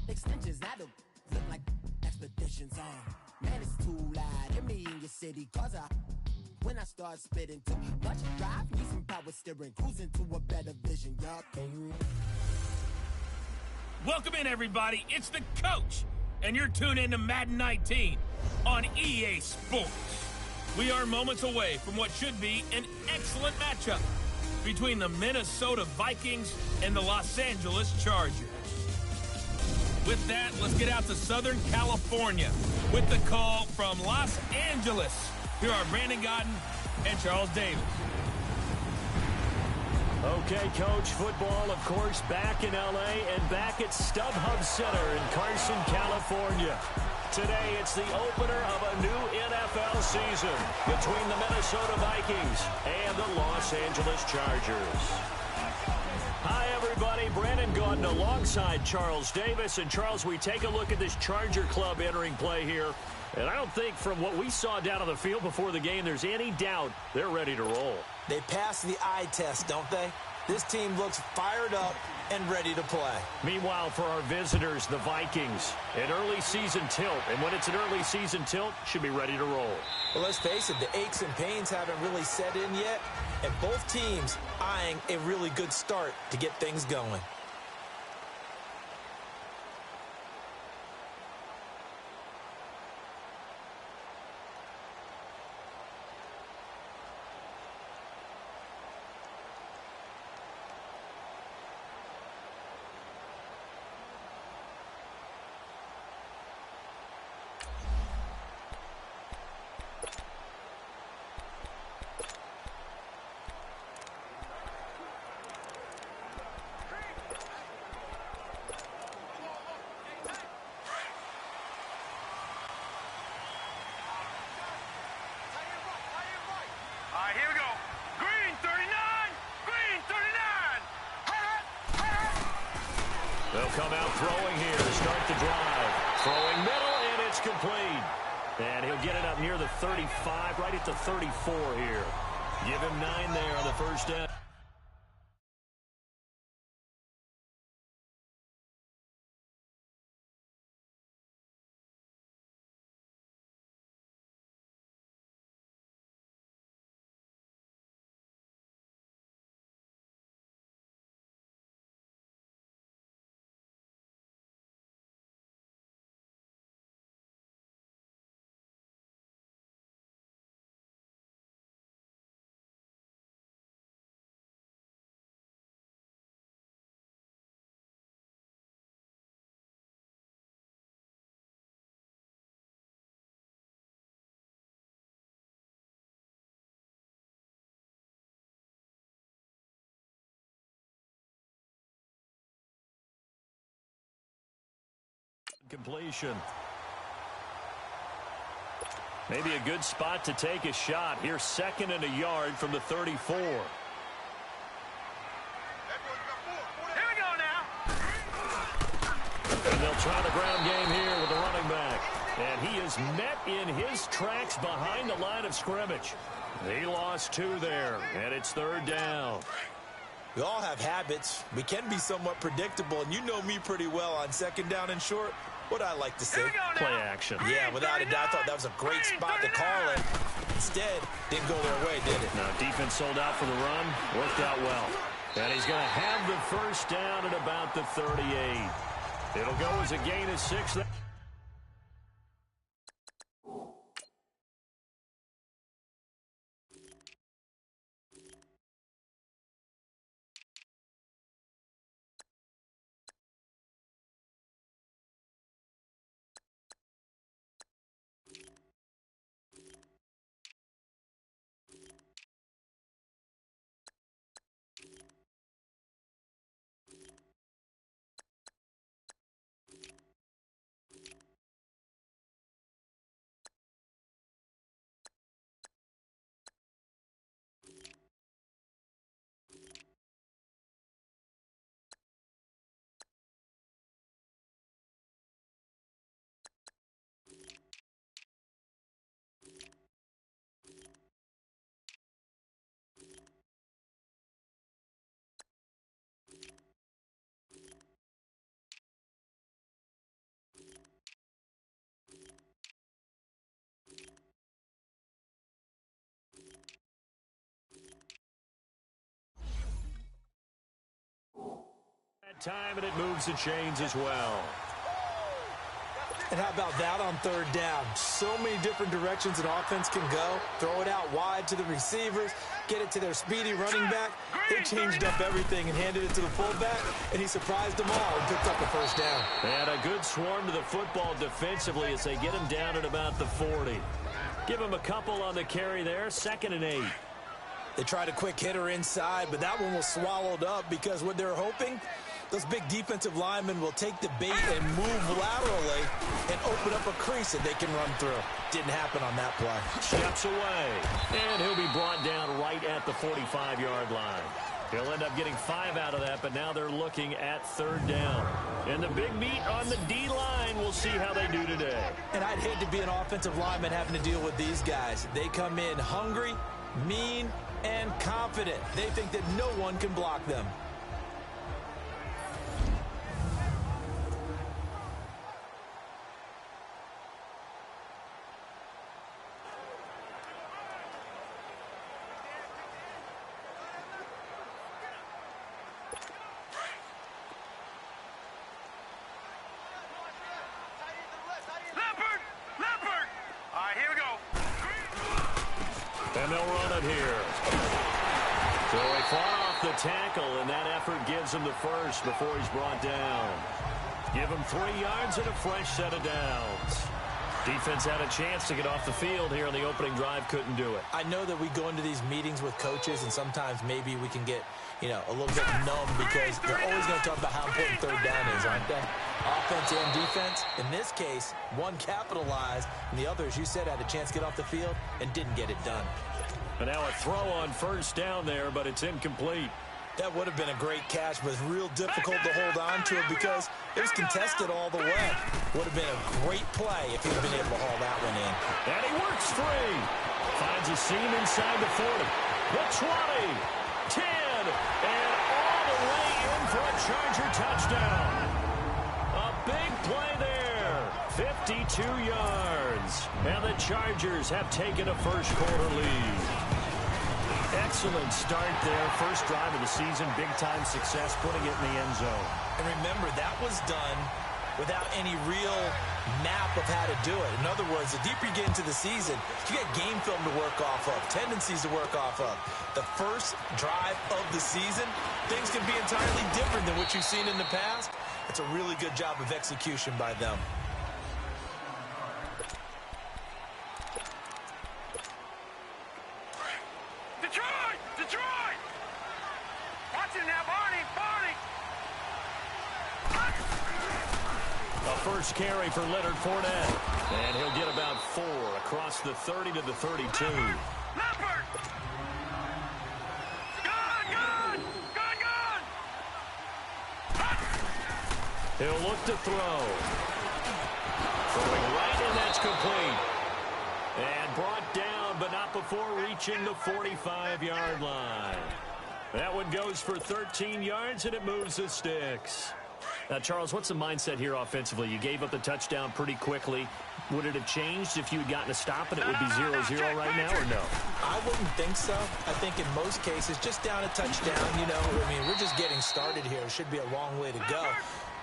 Extensions that'll look like expeditions on. Man, it's too loud in me in your city, cause when I start spitting too much drive, need some power steering, cruising to a better vision, y'all. Welcome in, everybody. It's the coach, and you're tuned in to Madden 19 on EA Sports. We are moments away from what should be an excellent matchup between the Minnesota Vikings and the Los Angeles Chargers. With that, let's get out to Southern California with the call from Los Angeles. Here are Brandon Godden and Charles Davis. Okay, Coach, football, of course, back in L.A. and back at StubHub Center in Carson, California. Today, it's the opener of a new NFL season between the Minnesota Vikings and the Los Angeles Chargers. Hi, everybody. Brandon Gaudin alongside Charles Davis. And, Charles, we take a look at this Charger club entering play here. And I don't think from what we saw down on the field before the game there's any doubt they're ready to roll. They passed the eye test, don't they? This team looks fired up and ready to play. Meanwhile, for our visitors, the Vikings, an early season tilt. And when it's an early season tilt, should be ready to roll. Well, let's face it, the aches and pains haven't really set in yet. And both teams eyeing a really good start to get things going. Here we go. Green 39! Green 39! They'll come out throwing here to start the drive. Throwing middle, and it's complete. And he'll get it up near the 35, right at the 34 here. Give him 9 there on the first down. Completion. Maybe a good spot to take a shot. Here's 2nd and a yard from the 34. Here we go now. And they'll try the ground game here with the running back. And he is met in his tracks behind the line of scrimmage. He lost 2 there, and it's 3rd down. We all have habits. We can be somewhat predictable, and you know me pretty well on 2nd down and short. What I like to say, play action. Yeah, without a doubt, I thought that was a great spot to call it. Instead, didn't go their way, did it? Now, defense sold out for the run. Worked out well. And he's going to have the first down at about the 38. It'll go as a gain of 6. Time, and it moves the chains as well. And how about that on third down? So many different directions an offense can go. Throw it out wide to the receivers, get it to their speedy running back. They changed up everything and handed it to the fullback, and he surprised them all and picked up a first down. And a good swarm to the football defensively as they get him down at about the 40. Give him a couple on the carry there, 2nd and 8. They tried a quick hitter inside, but that one was swallowed up because what they're hoping, those big defensive linemen will take the bait and move laterally and open up a crease that they can run through. Didn't happen on that play. Steps away, and he'll be brought down right at the 45-yard line. He'll end up getting 5 out of that, but now they're looking at third down. And the big meat on the D-line, we'll see how they do today. And I'd hate to be an offensive lineman having to deal with these guys. They come in hungry, mean, and confident. They think that no one can block them. And they'll run it here. So he fought off the tackle, and that effort gives him the first before he's brought down. Give him 3 yards and a fresh set of downs. Defense had a chance to get off the field here on the opening drive, couldn't do it. I know that we go into these meetings with coaches, and sometimes maybe we can get, a little bit numb because they're always going to talk about how important third down is, aren't they? Offense and defense. In this case, one capitalized, and the other, as you said, had a chance to get off the field and didn't get it done. And now a throw on first down there, but it's incomplete. That would have been a great catch, but it's real difficult to hold on to it because it was contested all the way. Would have been a great play if he'd been able to haul that one in. And he works free. Finds a seam inside the 40. The 20, 10, and all the way in for a Charger touchdown. A big play there. 52 yards. And the Chargers have taken a first-quarter lead. Excellent start there. First drive of the season. Big-time success, putting it in the end zone. And remember, that was done without any real map of how to do it. In other words, the deeper you get into the season, you get game film to work off of, tendencies to work off of. The first drive of the season, things can be entirely different than what you've seen in the past. It's a really good job of execution by them. Detroit! Watch it now, Barney! A first carry for Leonard Fournette. And he'll get about 4 across the 30 to the 32. Leopard! Good! He'll look to throw. Throwing right, and that's complete. And brought down, but not before reaching the 45-yard line. That one goes for 13 yards, and it moves the sticks. Now, Charles, what's the mindset here offensively? You gave up the touchdown pretty quickly. Would it have changed if you had gotten a stop and it would be 0-0 right now, or no? I wouldn't think so. I think in most cases, just down a touchdown, we're just getting started here. It should be a long way to go.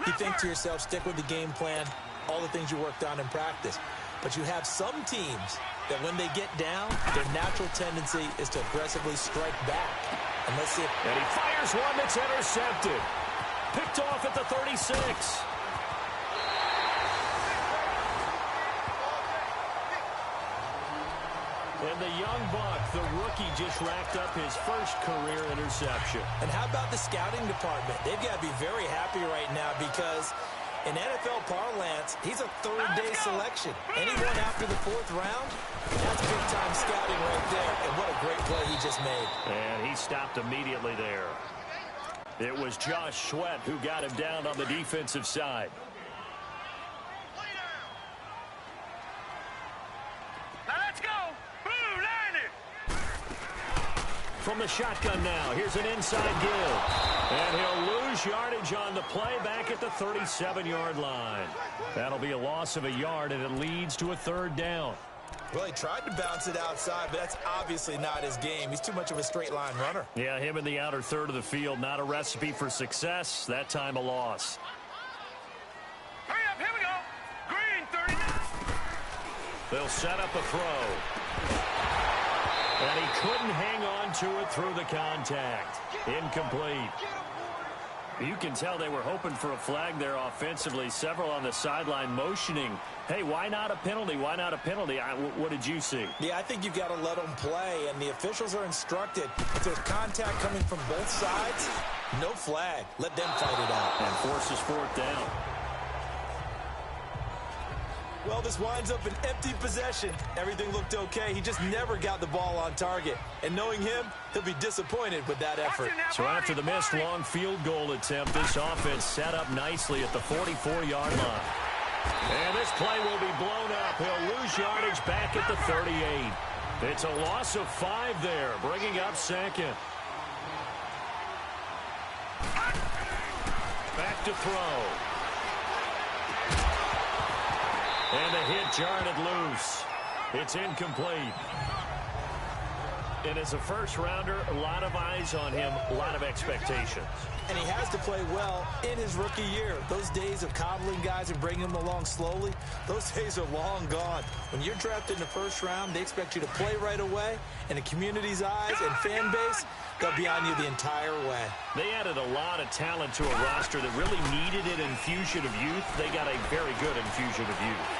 You think to yourself, stick with the game plan, all the things you worked on in practice. But you have some teams that when they get down, their natural tendency is to aggressively strike back. And let's see. And he fires one that's intercepted. Picked off at the 36. And the young buck, the rookie, just racked up his first career interception. And how about the scouting department? They've got to be very happy right now because in NFL parlance, he's a third-day selection. Anyone after the 4th round, that's big-time scouting right there. And what a great play he just made. And he stopped immediately there. It was Josh Sweat who got him down on the defensive side. Now let's go! Blue, line it! From the shotgun now, here's an inside give. And he'll lose yardage on the play back at the 37-yard line. That'll be a loss of a yard, and it leads to a 3rd down. Well, he tried to bounce it outside, but that's obviously not his game. He's too much of a straight-line runner. Yeah, him in the outer third of the field, not a recipe for success. That time a loss. Hurry up, here we go. Green 39. They'll set up a throw. And he couldn't hang on to it through the contact. Incomplete. You can tell they were hoping for a flag there offensively. Several on the sideline motioning, hey, why not a penalty? Why not a penalty? What did you see? Yeah, I think you've got to let them play, and the officials are instructed. If there's contact coming from both sides, no flag. Let them fight it out. And forces fourth down. Well, this winds up an empty possession. Everything looked okay. He just never got the ball on target. And knowing him, he'll be disappointed with that effort. So after the missed long field goal attempt, this offense set up nicely at the 44-yard line. And this play will be blown up. He'll lose yardage back at the 38. It's a loss of 5 there, bringing up second. Back to throw. And the hit jarred it loose. It's incomplete. And as a first-rounder, a lot of eyes on him, a lot of expectations. And he has to play well in his rookie year. Those days of coddling guys and bringing them along slowly, those days are long gone. When you're drafted in the first round, they expect you to play right away. And the community's eyes and fan base, they'll be on you the entire way. They added a lot of talent to a roster that really needed an infusion of youth. They got a very good infusion of youth.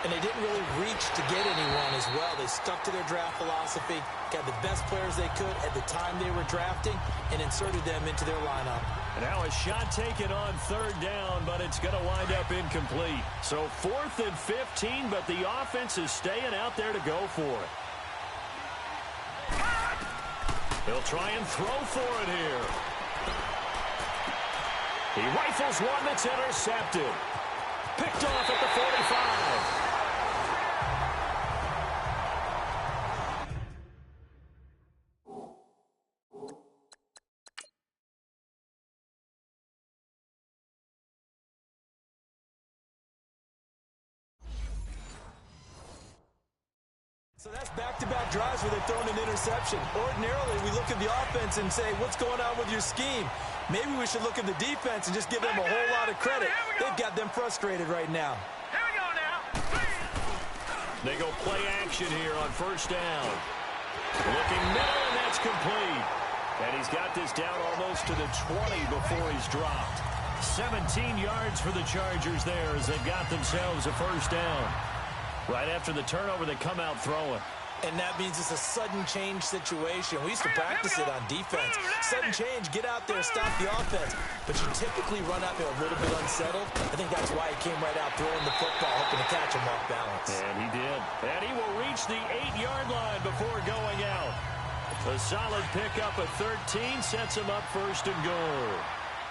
And they didn't really reach to get anyone as well. They stuck to their draft philosophy, got the best players they could at the time they were drafting, and inserted them into their lineup. And now a shot taken on third down, but it's going to wind up incomplete. So 4th and 15, but the offense is staying out there to go for it. He'll try and throw for it here. He rifles one that's intercepted. Picked off at the 45. So that's back-to-back drives where they've thrown an interception. Ordinarily, we look at the offense and say, what's going on with your scheme? Maybe we should look at the defense and just give them a whole lot of credit. They've got them frustrated right now. Here we go now. They go play action here on first down. Looking middle, and that's complete. And he's got this down almost to the 20 before he's dropped. 17 yards for the Chargers there as they've got themselves a first down. Right after the turnover, they come out throwing. And that means it's a sudden change situation. We used to practice it on defense. Sudden change, get out there, stop the offense. But you typically run out there a little bit unsettled. I think that's why he came right out throwing the football, hoping to catch him off balance. And he did. And he will reach the 8-yard line before going out. A solid pickup of 13 sets him up first and goal.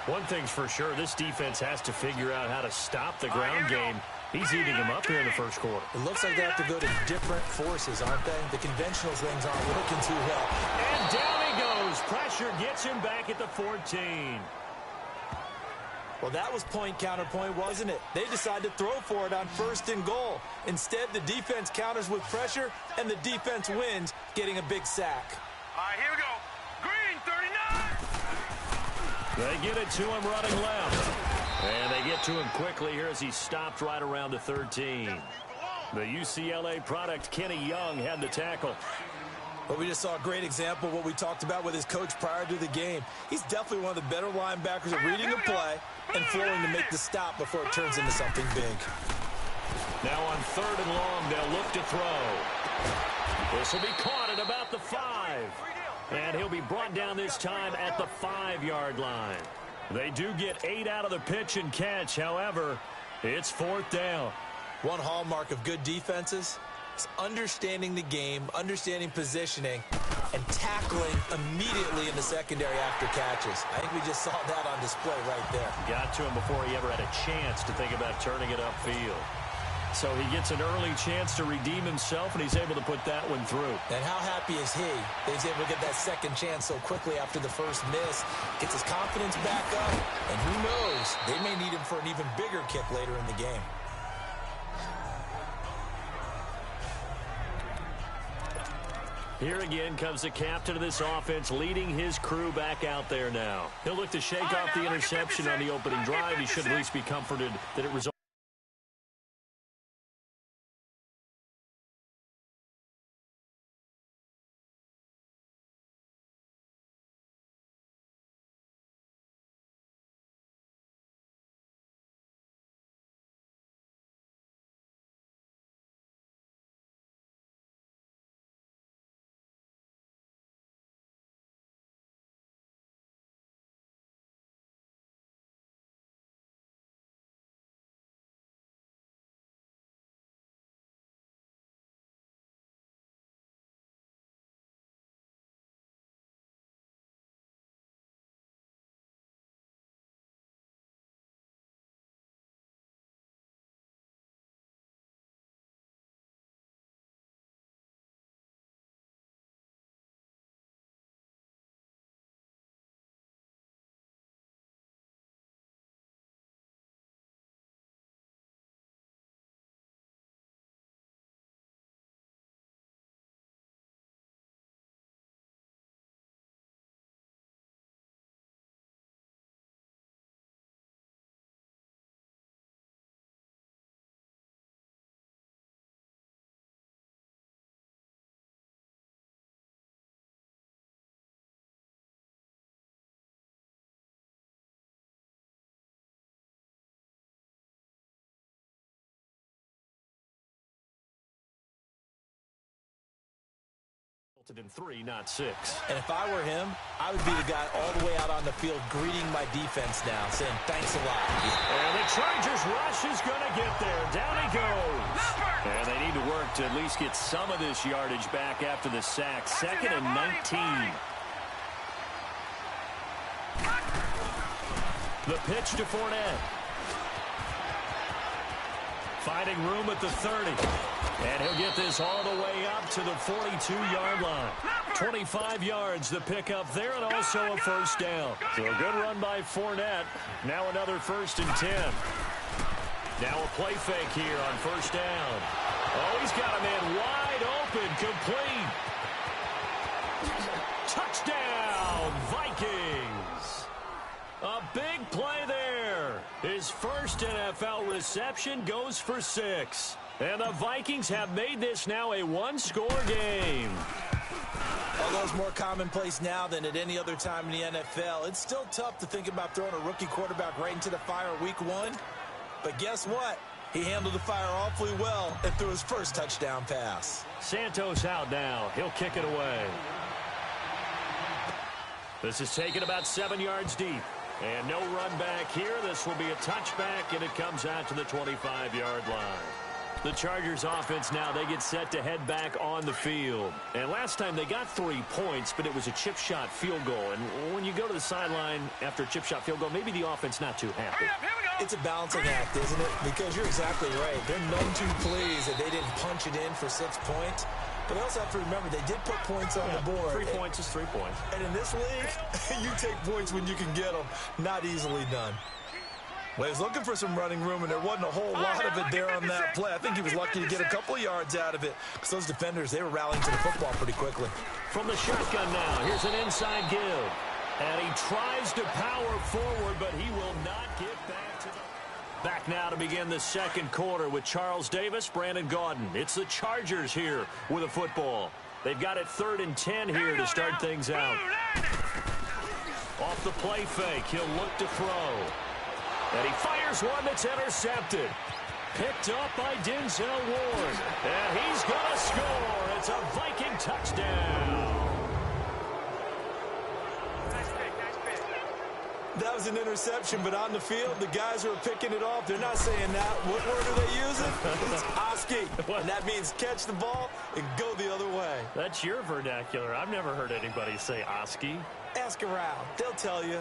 One thing's for sure, this defense has to figure out how to stop the ground game. He's eating them up here in the first quarter. It looks like they have to go to different forces, aren't they? The conventional things aren't working too well. And down he goes. Pressure gets him back at the 14. Well, that was point counterpoint, wasn't it? They decided to throw for it on first and goal. Instead, the defense counters with pressure, and the defense wins, getting a big sack. All right, here we go. Green 39. They get it to him running left. And they get to him quickly here as he stopped right around the 13. The UCLA product, Kenny Young, had the tackle. Well, we just saw a great example of what we talked about with his coach prior to the game. He's definitely one of the better linebackers at reading a play and flowing to make the stop before it turns into something big. Now on 3rd and long, they'll look to throw. This will be caught at about the 5. And he'll be brought down this time at the 5-yard line. They do get 8 out of the pitch and catch. However, it's 4th down. One hallmark of good defenses is understanding the game, understanding positioning, and tackling immediately in the secondary after catches. I think we just saw that on display right there. Got to him before he ever had a chance to think about turning it upfield. So he gets an early chance to redeem himself, and he's able to put that one through. And how happy is he that he's able to get that second chance so quickly after the first miss? Gets his confidence back up, and who knows, they may need him for an even bigger kick later in the game. Here again comes the captain of this offense, leading his crew back out there now. He'll look to shake off the interception on the opening drive. He should at least be comforted that it resulted. In 3, not 6. And if I were him, I would be the guy all the way out on the field greeting my defense now, saying thanks a lot. And the Chargers rush is going to get there. Down he goes. And they need to work to at least get some of this yardage back after the sack. 2nd and 19. The pitch to Fournette. Finding room at the 30. And he'll get this all the way up to the 42-yard line. 25 yards the pickup there, and also a first down. So a good run by Fournette. Now another 1st and 10. Now a play fake here on first down. Oh, he's got a man wide open, complete. Touchdown, Vikings. A big play there. His first NFL reception goes for 6. And the Vikings have made this now a one-score game. Although it's more commonplace now than at any other time in the NFL, it's still tough to think about throwing a rookie quarterback right into the fire week 1. But guess what? He handled the fire awfully well and threw his first touchdown pass. Santos out now. He'll kick it away. This is taken about 7 yards deep. And no run back here. This will be a touchback, and it comes out to the 25-yard line. The Chargers offense now, they get set to head back on the field. And last time they got 3 points, but it was a chip shot field goal. And when you go to the sideline after a chip shot field goal, maybe the offense not too happy. It's a balancing act, isn't it? Because you're exactly right. They're none too pleased that they didn't punch it in for 6 points. But they also have to remember they did put points on the board. 3 points is 3 points. And in this league, you take points when you can get them. Not easily done. Well, he was looking for some running room, and there wasn't a whole lot of it there on that play. I think he was lucky to get a couple yards out of it because those defenders, they were rallying to the football pretty quickly. From the shotgun now, here's an inside give. And he tries to power forward, but he will not get back to the... Back now to begin the second quarter with Charles Davis, Brandon Gaudin. It's the Chargers here with a football. They've got it 3rd and 10 here to start things out. Off the play fake, he'll look to throw. And he fires one that's intercepted. Picked up by Denzel Ward. And he's going to score. It's a Viking touchdown. That was an interception, but on the field, the guys who are picking it off, they're not saying that. What word are they using? It's Oski. And that means catch the ball and go the other way. That's your vernacular. I've never heard anybody say Oski. Ask around. They'll tell you.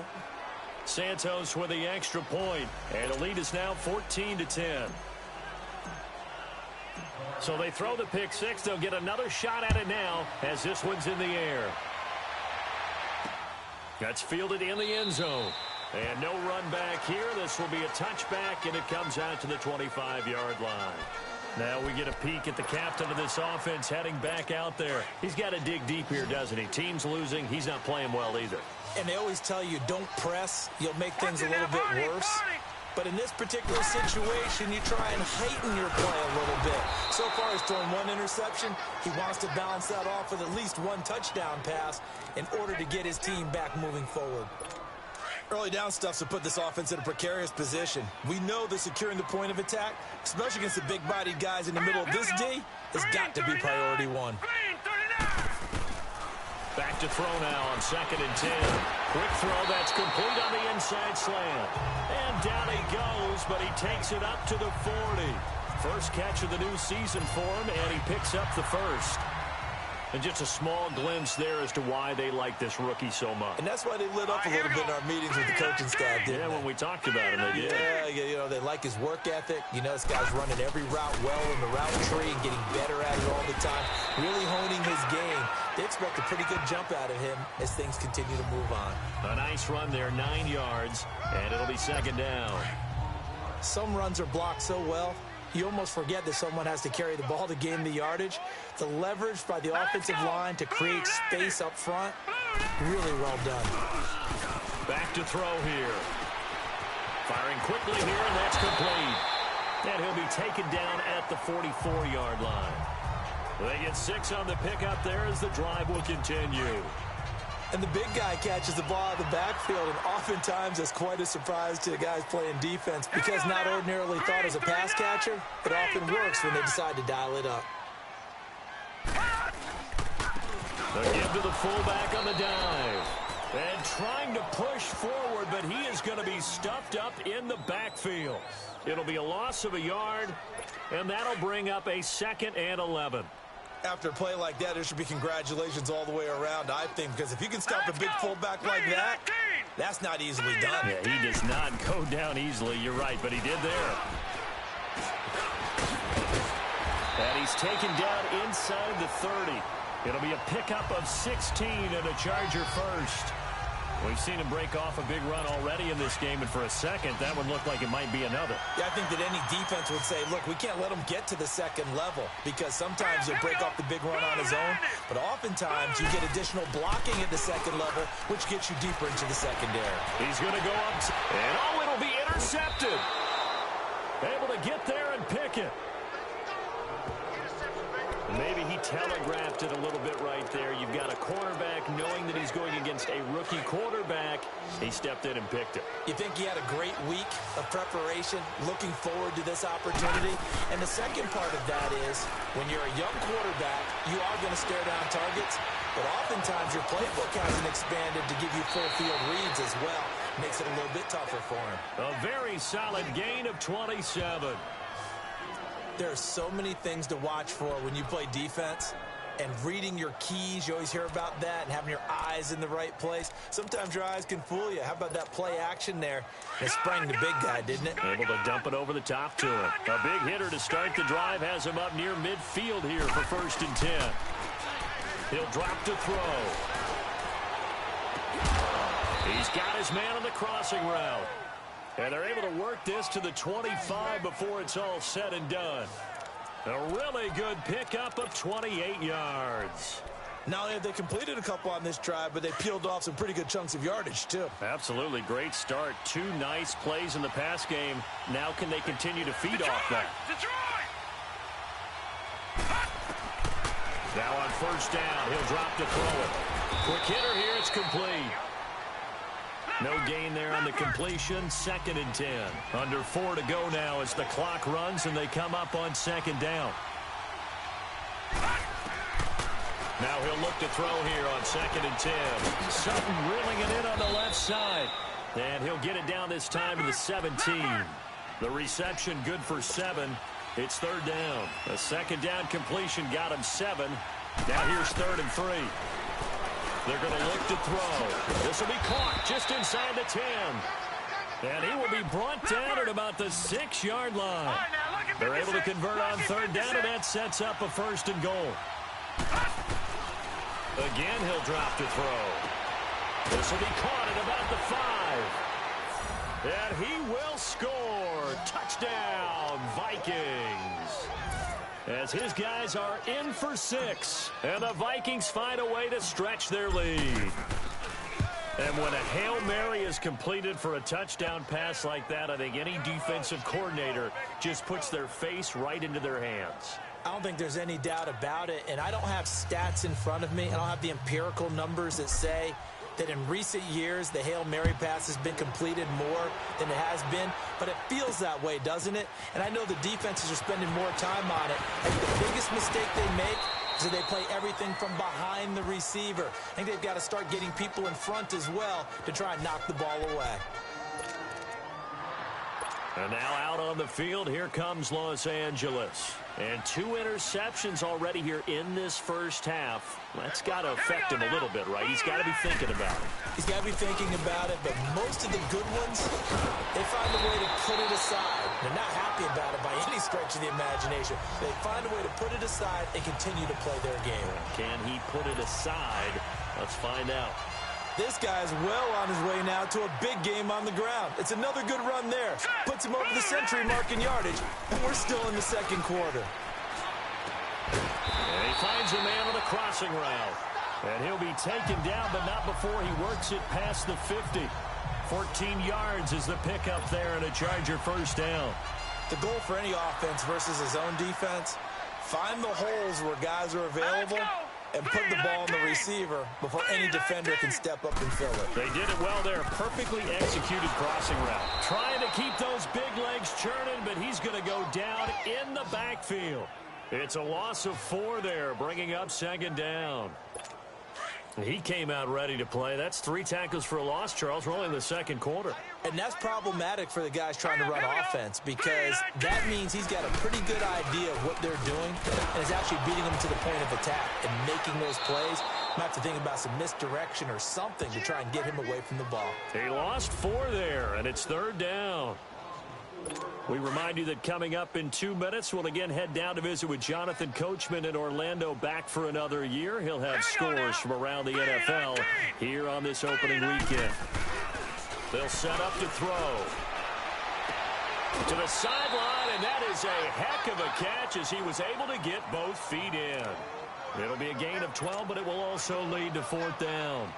Santos with the extra point, and the lead is now 14-10. So they throw the pick 6. They'll get another shot at it now as this one's in the air. That's fielded in the end zone. And no run back here. This will be a touchback, and it comes out to the 25-yard line. Now we get a peek at the captain of this offense heading back out there. He's got to dig deep here, doesn't he? Team's losing. He's not playing well either. And they always tell you, don't press. You'll make things a little bit worse. But in this particular situation, you try and heighten your play a little bit. So far, he's thrown one interception. He wants to balance that off with at least one touchdown pass in order to get his team back moving forward. Early down stuffs to put this offense in a precarious position. We know that securing the point of attack, especially against the big-bodied guys in the middle of this D, has got to be priority one. Back to throw now on 2nd and 10. Quick throw that's complete on the inside slant. And down he goes, but he takes it up to the 40. First catch of the new season for him, and he picks up the first. And just a small glimpse there as to why they like this rookie so much. And that's why they lit up a little bit in our meetings with the coaching staff, didn't they? When we talked about him, they did. Yeah, you know, they like his work ethic. You know, this guy's running every route well in the route tree and getting better at it all the time, really honing his game. They expect a pretty good jump out of him as things continue to move on. A nice run there, 9 yards, and it'll be 2nd down. Some runs are blocked so well, you almost forget that someone has to carry the ball to gain the yardage. The leverage by the offensive line to create space up front, really well done. Back to throw here. Firing quickly here, and that's complete. And he'll be taken down at the 44-yard line. They get 6 on the pickup there as the drive will continue. And the big guy catches the ball out of the backfield, and oftentimes that's quite a surprise to the guys playing defense because not ordinarily thought as a pass catcher, it often works when they decide to dial it up. They give to the fullback on the dive. And trying to push forward, but he is going to be stuffed up in the backfield. It'll be a loss of a yard, and that'll bring up a 2nd and 11. After a play like that, there should be congratulations all the way around, I think, because if you can stop a big fullback like that, that's not easily done. Yeah, he does not go down easily, you're right, but he did there. And he's taken down inside the 30. It'll be a pickup of 16 and a Charger first. We've seen him break off a big run already in this game, and for a second, that one looked like it might be another. Yeah, I think that any defense would say, look, we can't let him get to the 2nd level because sometimes he'll break off the big run on his own, but oftentimes you get additional blocking at the 2nd level, which gets you deeper into the secondary. He's going to go up, and it'll be intercepted. Able to get there and pick it. Maybe he telegraphed it a little bit right there. You've got a cornerback knowing that he's going against a rookie quarterback. He stepped in and picked it. You think he had a great week of preparation, looking forward to this opportunity? And the second part of that is, when you're a young quarterback, you are going to stare down targets, but oftentimes your playbook hasn't expanded to give you full field reads as well. Makes it a little bit tougher for him. A very solid gain of 27. There are so many things to watch for when you play defense, and reading your keys, you always hear about that, and having your eyes in the right place. Sometimes your eyes can fool you. How about that play action there? It sprang the big guy, didn't it? Able to dump it over the top to him. A big hitter to start the drive has him up near midfield here for 1st and 10. He'll drop to throw. He's got his man on the crossing route. And they're able to work this to the 25 before it's all said and done. A really good pickup of 28 yards. Not only have they completed a couple on this drive, but they peeled off some pretty good chunks of yardage, too. Absolutely. Great start. 2 nice plays in the pass game. Now can they continue to feed off that? Now on 1st down, he'll drop to throw it. Quick hitter here. It's complete. No gain there on the completion. 2nd and 10. Under 4 to go now as the clock runs and they come up on 2nd down. Now he'll look to throw here on 2nd and 10. Sutton reeling it in on the left side. And he'll get it down this time to the 17. The reception good for 7. It's 3rd down. A 2nd down completion got him 7. Now here's 3rd and 3. They're going to look to throw. This will be caught just inside the 10. And he will be brought down at about the 6-yard line. They're able to convert on 3rd down, and that sets up a 1st and goal. Again, he'll drop to throw. This will be caught at about the 5. And he will score. Touchdown, Vikings. as his guys are in for 6. And the Vikings find a way to stretch their lead. And when a Hail Mary is completed for a touchdown pass like that, I think any defensive coordinator just puts their face right into their hands. I don't think there's any doubt about it, and I don't have stats in front of me. I don't have the empirical numbers that say that in recent years the Hail Mary pass has been completed more than it has been, but it feels that way, doesn't it? And I know the defenses are spending more time on it. I think the biggest mistake they make is that they play everything from behind the receiver. I think they've got to start getting people in front as well to try and knock the ball away. And now out on the field, here comes Los Angeles. And 2 interceptions already here in this first half. That's got to affect him a little bit, right? He's got to be thinking about it. He's got to be thinking about it, but most of the good ones, they find a way to put it aside. They're not happy about it by any stretch of the imagination. They find a way to put it aside and continue to play their game. Can he put it aside? Let's find out. This guy's well on his way now to a big game on the ground. It's another good run there. Puts him over the century mark in yardage, and we're still in the second quarter. And he finds a man on the crossing route. And he'll be taken down, but not before he works it past the 50. 14 yards is the pickup there and a Charger first down. The goal for any offense versus his own defense, find the holes where guys are available and put the ball on the receiver before any defender can step up and fill it. They did it well there. Perfectly executed crossing route. Trying to keep those big legs churning, but he's going to go down in the backfield. It's a loss of 4 there, bringing up second down. He came out ready to play. That's 3 tackles for a loss, Charles. We're only in the second quarter. And that's problematic for the guys trying to run offense because that means he's got a pretty good idea of what they're doing and is actually beating them to the point of attack and making those plays. Might have to think about some misdirection or something to try and get him away from the ball. He lost 4 there, and it's third down. We remind you that coming up in 2 minutes, we'll again head down to visit with Jonathan Coachman in Orlando, back for another year. He'll have scores from around the NFL here on this opening weekend. They'll set up to throw. To the sideline, and that is a heck of a catch as he was able to get both feet in. It'll be a gain of 12, but it will also lead to 4th down.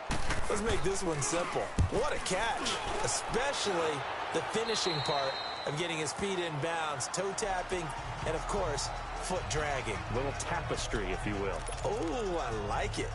Let's make this one simple. What a catch, especially the finishing part of getting his feet in bounds, toe tapping, and of course, foot dragging. A little tapestry, if you will. Oh, I like it.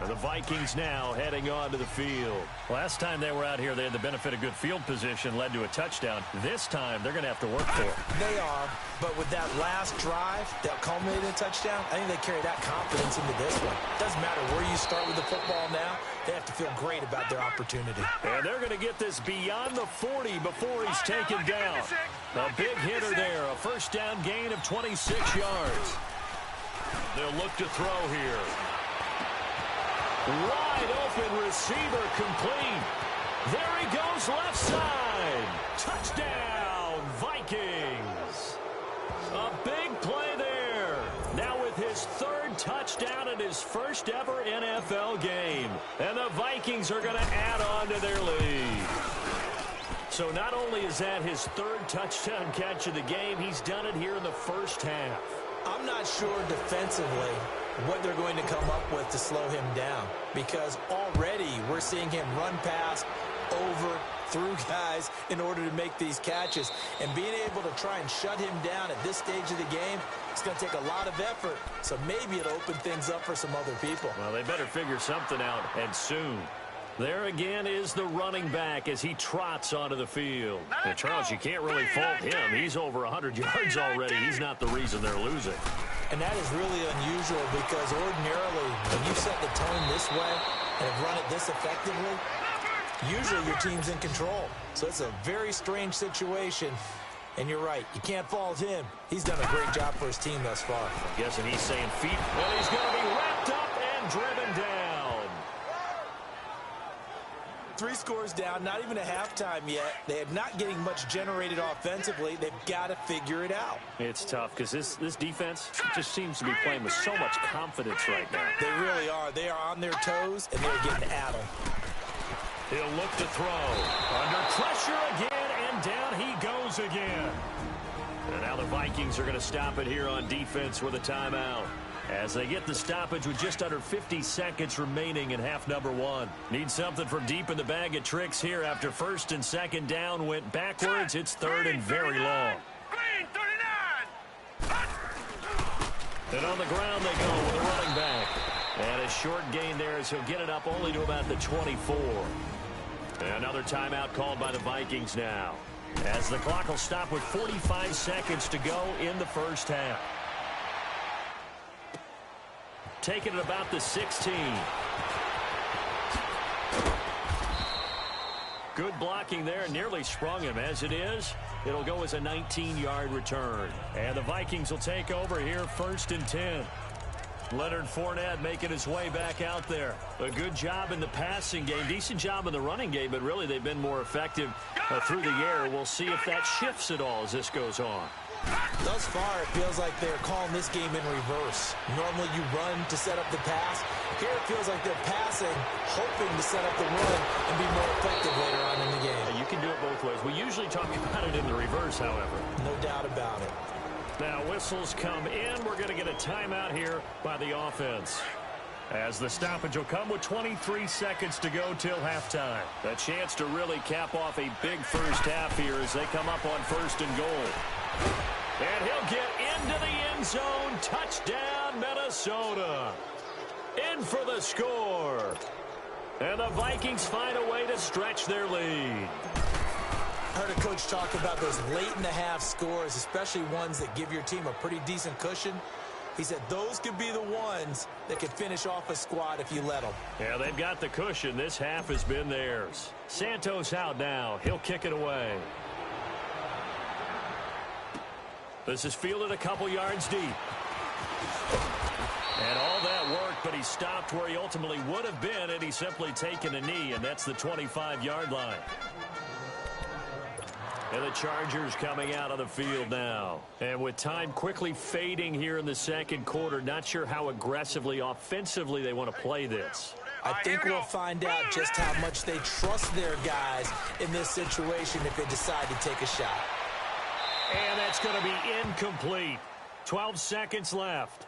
And the Vikings now heading onto the field. Last time they were out here, they had the benefit of good field position, led to a touchdown. This time, they're going to have to work for it. They are, but with that last drive that culminated in a touchdown, I think they carry that confidence into this one. Doesn't matter where you start with the football now, they have to feel great about their opportunity. And they're going to get this beyond the 40 before he's taken down. A big hitter there, a first down gain of 26 yards. They'll look to throw here. Wide open receiver complete. There he goes left side. Touchdown, Vikings. A big play there. Now with his 3rd touchdown in his first ever NFL game. And the Vikings are going to add on to their lead. So not only is that his 3rd touchdown catch of the game, he's done it here in the first half. I'm not sure defensively what they're going to come up with to slow him down, because already we're seeing him run past, over, through guys in order to make these catches. And being able to try and shut him down at this stage of the game, it's going to take a lot of effort. So maybe it'll open things up for some other people. Well, they better figure something out, and soon. There again is the running back as he trots onto the field. And Charles, you can't really fault him. He's over 100 yards already. He's not the reason they're losing. And that is really unusual because ordinarily when you set the tone this way and have run it this effectively, usually your team's in control. So it's a very strange situation. And you're right, you can't fault him. He's done a great job for his team thus far. I'm guessing he's saying feet. Well, he's going to be wrapped up and driven down. 3 scores down, not even a halftime yet. They are not getting much generated offensively. They've got to figure it out. It's tough because this defense just seems to be playing with so much confidence right now. They really are. They are on their toes, and they're getting at them. He'll look to throw. Under pressure again, and down he goes again. And now the Vikings are going to stop it here on defense with a timeout, as they get the stoppage with just under 50 seconds remaining in half number one. Need something from deep in the bag of tricks here after first and second down went backwards. It's third and very long. Green 39. And on the ground they go with a running back. And a short gain there as he'll get it up only to about the 24. And another timeout called by the Vikings now, as the clock will stop with 45 seconds to go in the first half. Taking it about the 16. Good blocking there, nearly sprung him. As it is, it'll go as a 19-yard return. And the Vikings will take over here, 1st and 10. Leonard Fournette making his way back out there. A good job in the passing game, decent job in the running game, but really they've been more effective through the air. We'll see if that shifts at all as this goes on. Thus far, it feels like they're calling this game in reverse. Normally you run to set up the pass. Here it feels like they're passing, hoping to set up the run and be more effective later on in the game. Yeah, you can do it both ways. We usually talk about it in the reverse, however. No doubt about it. Now whistles come in. We're going to get a timeout here by the offense, as the stoppage will come with 23 seconds to go till halftime. A chance to really cap off a big first half here as they come up on 1st and goal. And he'll get into the end zone. Touchdown, Minnesota. In for the score. And the Vikings find a way to stretch their lead. I heard a coach talk about those late-in-the-half scores, especially ones that give your team a pretty decent cushion. He said those could be the ones that could finish off a squad if you let them. Yeah, they've got the cushion. This half has been theirs. Santos out now. He'll kick it away. This is fielded a couple yards deep. And all that worked, but he stopped where he ultimately would have been had he simply taken a knee, and that's the 25-yard line. And the Chargers coming out of the field now. And with time quickly fading here in the second quarter, not sure how aggressively, offensively they want to play this. I think we'll find out just how much they trust their guys in this situation if they decide to take a shot. And that's going to be incomplete. 12 seconds left.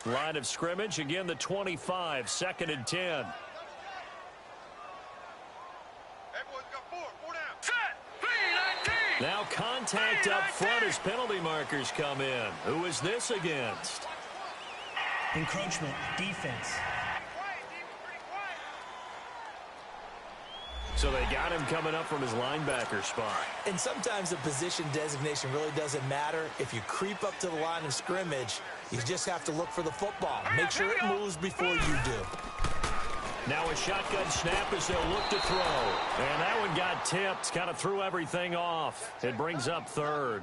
Line of scrimmage, again the 25, 2nd and 10. Now contact up front as penalty markers come in. Who is this against? Encroachment, defense. So they got him coming up from his linebacker spot. And sometimes the position designation really doesn't matter. If you creep up to the line of scrimmage, you just have to look for the football. Make sure it moves before you do. Now a shotgun snap as they'll look to throw. And that one got tipped, kind of threw everything off. It brings up 3rd.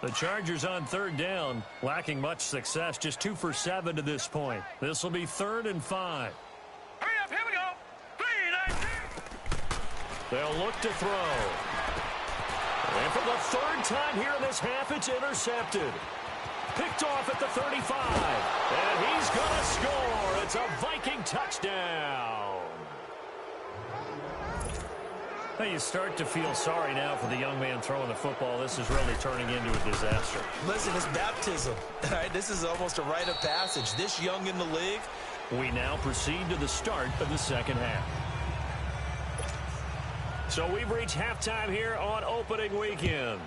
The Chargers on 3rd down, lacking much success, just 2 for 7 to this point. This will be 3rd and 5. Hurry up, here we go. 3-19. They'll look to throw. And for the 3rd time here in this half, it's intercepted. Picked off at the 35. And he's going to score. It's a Viking touchdown. Now you start to feel sorry now for the young man throwing the football. This is really turning into a disaster. Listen, it's baptism. All right, this is almost a rite of passage. This young in the league. We now proceed to the start of the second half. So we've reached halftime here on opening weekend.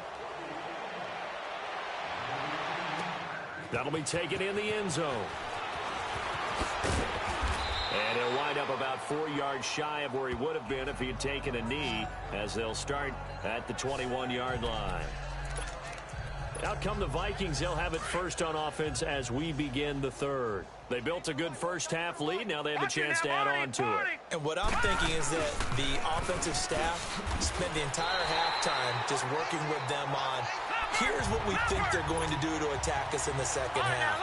That'll be taken in the end zone. And he'll wind up about 4 yards shy of where he would have been if he had taken a knee, as they'll start at the 21-yard line. Out come the Vikings. They'll have it first on offense as we begin the 3rd. They built a good first half lead. Now they have a chance to add on to it. And what I'm thinking is that the offensive staff spent the entire halftime just working with them on, here's what we think they're going to do to attack us in the second half.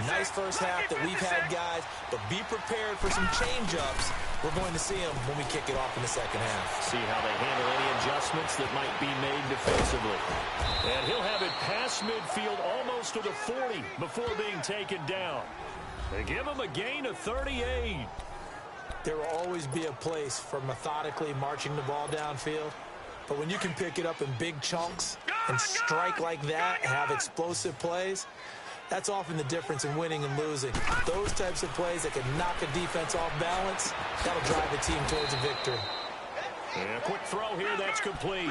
Nice first half that we've had, guys, but be prepared for some change-ups. We're going to see them when we kick it off in the second half. See how they handle any adjustments that might be made defensively. And he'll have it past midfield almost to the 40 before being taken down. They give him a gain of 38. There will always be a place for methodically marching the ball downfield. But when you can pick it up in big chunks and strike like that, have explosive plays, that's often the difference in winning and losing. Those types of plays that can knock a defense off balance, that'll drive a team towards a victory. And a quick throw here, that's complete.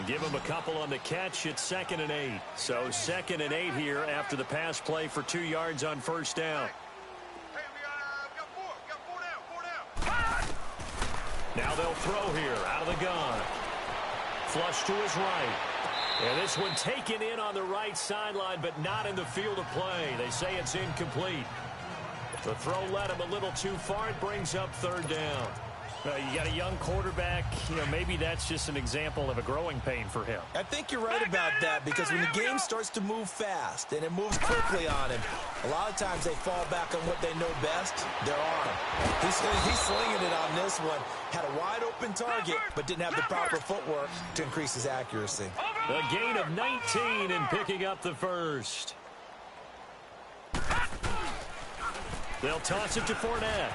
Give him a couple on the catch. It's 2nd and 8. So 2nd and 8 here after the pass play for 2 yards on first down. Now they'll throw here out of the gun. Flush to his right. And this one taken in on the right sideline, but not in the field of play. They say it's incomplete. The throw led him a little too far. It brings up 3rd down. You got a young quarterback. Maybe that's just an example of a growing pain for him. I think you're right about that, because when the game starts to move fast and it moves quickly on him, a lot of times they fall back on what they know best, their arm. He's slinging it on this one. Had a wide open target, but didn't have the proper footwork to increase his accuracy. A gain of 19 and picking up the first. They'll toss it to Fournette.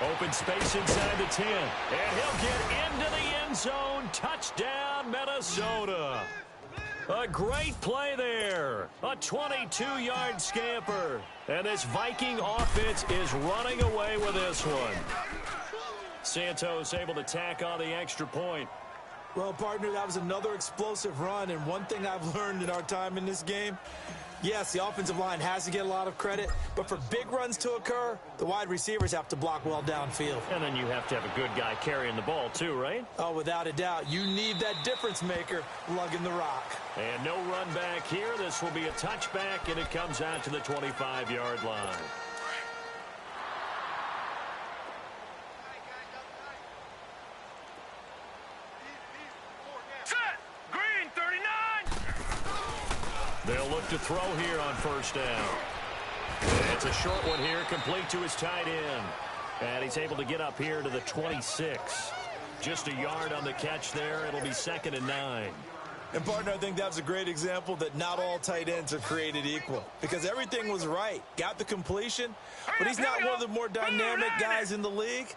Open space inside the 10. And he'll get into the end zone. Touchdown, Minnesota. A great play there. A 22-yard scamper. And this Viking offense is running away with this one. Santos able to tack on the extra point. Well, partner, that was another explosive run. And one thing I've learned in our time in this game, yes, the offensive line has to get a lot of credit, but for big runs to occur, the wide receivers have to block well downfield. And then you have to have a good guy carrying the ball too, right? Oh, without a doubt. You need that difference maker lugging the rock. And no run back here. This will be a touchback, and it comes out to the 25-yard line. They'll look to throw here on first down. It's a short one here, complete to his tight end. And he's able to get up here to the 26. Just a yard on the catch there. It'll be 2nd and 9. And, partner, I think that was a great example that not all tight ends are created equal, because everything was right. Got the completion, but he's not one of the more dynamic guys in the league.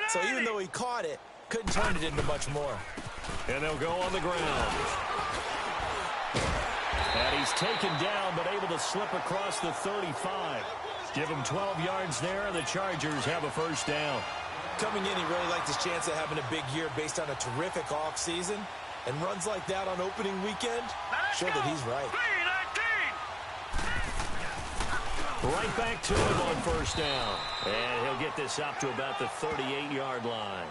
So even though he caught it, couldn't turn it into much more. And they'll go on the ground. And he's taken down, but able to slip across the 35. Give him 12 yards there, and the Chargers have a first down. Coming in, he really liked his chance of having a big year based on a terrific offseason. And runs like that on opening weekend show that he's right. Right back to him on first down. And he'll get this up to about the 38-yard line.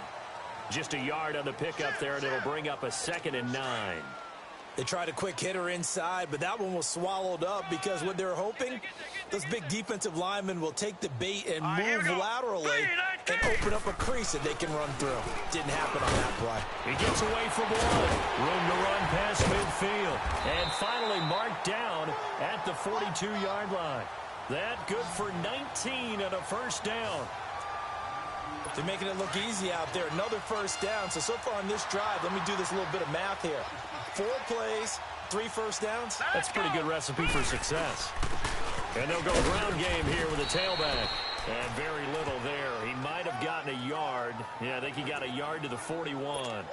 Just a yard on the pickup there, and it'll bring up a 2nd and 9. They tried a quick hitter inside, but that one was swallowed up because what they're hoping, those big defensive linemen will take the bait and move laterally and open up a crease that they can run through. Didn't happen on that play. He gets away from one. Room to run past midfield. And finally marked down at the 42-yard line. That good for 19 and a first down. They're making it look easy out there. Another first down. So far on this drive, let me do this little bit of math here. 4 plays, 3 first downs. That's a pretty good recipe for success. And they'll go ground game here with a tailback. And very little there. He might have gotten a yard. Yeah, I think he got a yard to the 41.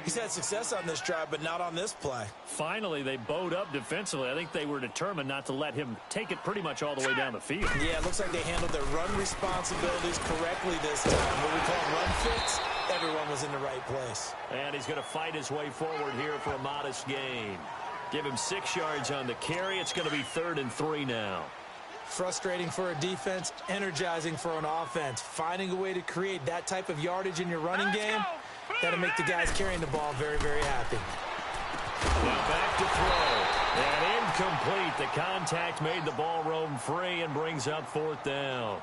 He's had success on this drive, but not on this play. Finally, they bowed up defensively. I think they were determined not to let him take it pretty much all the way down the field. Yeah, it looks like they handled their run responsibilities correctly this time. What we call run fits, everyone was in the right place. And he's going to fight his way forward here for a modest gain. Give him 6 yards on the carry. It's going to be 3rd and 3 now. Frustrating for a defense, energizing for an offense. Finding a way to create that type of yardage in your running game, that'll make the guys carrying the ball very, very happy. Now back to throw. And incomplete. The contact made the ball roam free and brings up 4th down.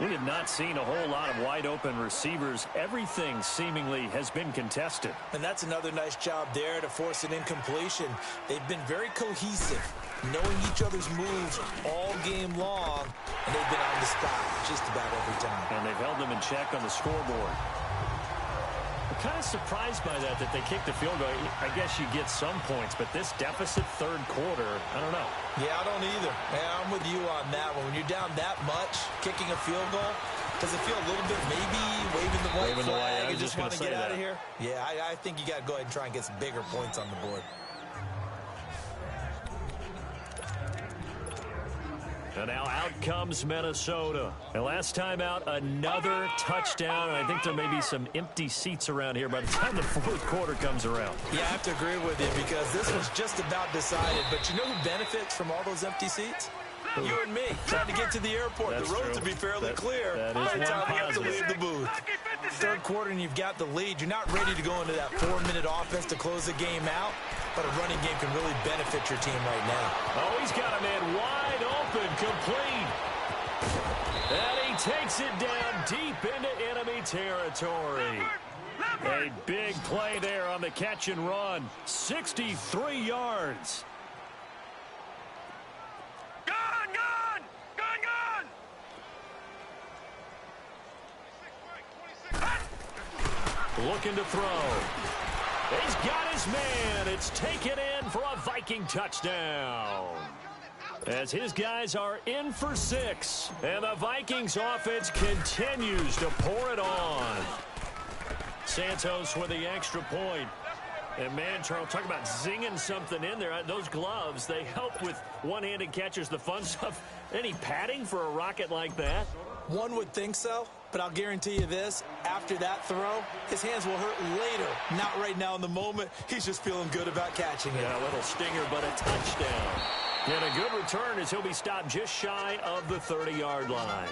We have not seen a whole lot of wide-open receivers. Everything seemingly has been contested. And that's another nice job there to force an incompletion. They've been very cohesive, knowing each other's moves all game long, and they've been on the spot just about every time. And they've held them in check on the scoreboard. I'm kind of surprised by that they kicked the field goal. I guess you get some points, but this deficit third quarter, I don't know. Yeah, I don't either. Yeah, I'm with you on that one. When you're down that much, kicking a field goal, does it feel a little bit maybe waving the white flag and just want to get out of here? Yeah, I think you got to go ahead and try and get some bigger points on the board. And now out comes Minnesota. And last time out, another touchdown. And I think there may be some empty seats around here by the time the fourth quarter comes around. Yeah, I have to agree with you because this was just about decided. But you know who benefits from all those empty seats? You and me, trying to get to the airport. That's the roads true. will be fairly clear that by is the time one we have to positive. leave the booth. Third quarter and you've got the lead. You're not ready to go into that 4-minute offense to close the game out, but a running game can really benefit your team right now. Oh, he's got a man wide open, complete. And he takes it down deep into enemy territory. A big play there on the catch and run. 63 yards. Looking to throw. He's got his man. It's taken in for a Viking touchdown. As his guys are in for 6. And the Vikings offense continues to pour it on. Santos with the extra point. And man, Charles, talk about zinging something in there. Those gloves, they help with one-handed catches, the fun stuff. Any padding for a rocket like that? One would think so, but I'll guarantee you this. After that throw, his hands will hurt later. Not right now in the moment. He's just feeling good about catching it. Yeah, a little stinger, but a touchdown. And a good return as he'll be stopped just shy of the 30-yard line.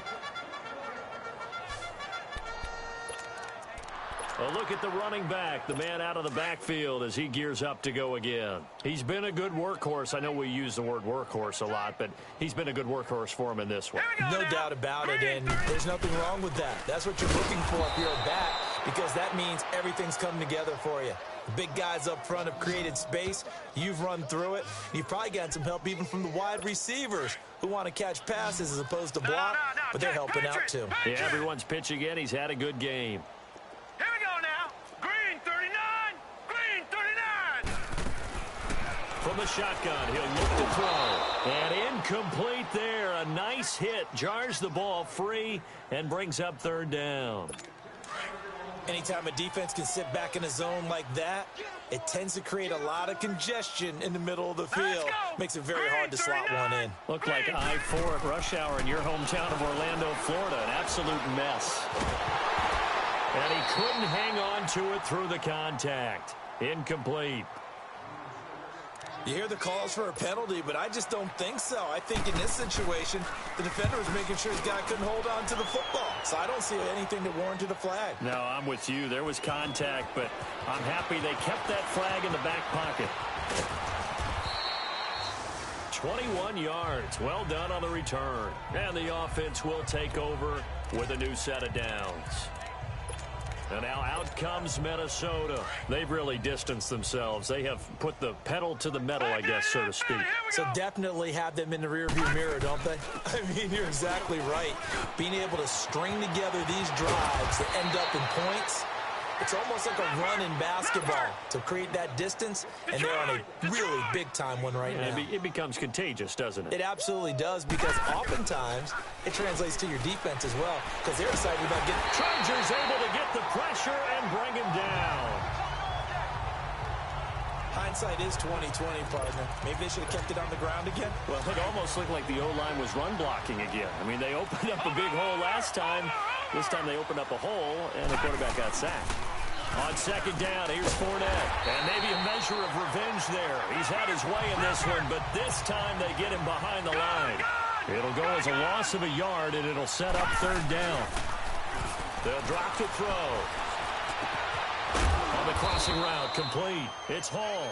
A look at the running back, the man out of the backfield as he gears up to go again. He's been a good workhorse. I know we use the word workhorse a lot, but he's been a good workhorse for him in this one. No doubt about it, and there's nothing wrong with that. That's what you're looking for if you're a back, because that means everything's coming together for you. The big guys up front have created space. You've run through it. You've probably gotten some help even from the wide receivers who want to catch passes as opposed to block, but they're helping out too. Yeah, everyone's pitching in. He's had a good game. Here we go now. Green 39. Green 39. From the shotgun, he'll look to throw. And incomplete there. A nice hit. Jars the ball free and brings up third down. Anytime a defense can sit back in a zone like that, it tends to create a lot of congestion in the middle of the field. Makes it very hard to slot one in. Looked like I-4 at rush hour in your hometown of Orlando, Florida. An absolute mess. And he couldn't hang on to it through the contact. Incomplete. You hear the calls for a penalty, but I just don't think so. I think in this situation, the defender was making sure his guy couldn't hold on to the football. So I don't see anything that warranted a flag. No, I'm with you. There was contact, but I'm happy they kept that flag in the back pocket. 21 yards. Well done on the return. And the offense will take over with a new set of downs. And now out comes Minnesota. They've really distanced themselves. They have put the pedal to the metal, I guess, so to speak. So definitely have them in the rearview mirror, don't they? I mean, you're exactly right. Being able to string together these drives that end up in points, it's almost like a run in basketball to create that distance, and they're on a really big-time one right now. It becomes contagious, doesn't it? It absolutely does, because oftentimes it translates to your defense as well, because they're excited about getting... Chargers able to get the pressure and bring him down. Hindsight is 20/20, partner. Maybe they should have kept it on the ground again. Well, it almost looked like the O-line was run blocking again. I mean, they opened up a big hole last time. This time they opened up a hole, and the quarterback got sacked. On second down, here's Fournette. And maybe a measure of revenge there. He's had his way in this one, but this time they get him behind the line. It'll go as a loss of a yard, and it'll set up third down. They'll drop to throw. On the crossing route, complete. It's Hall.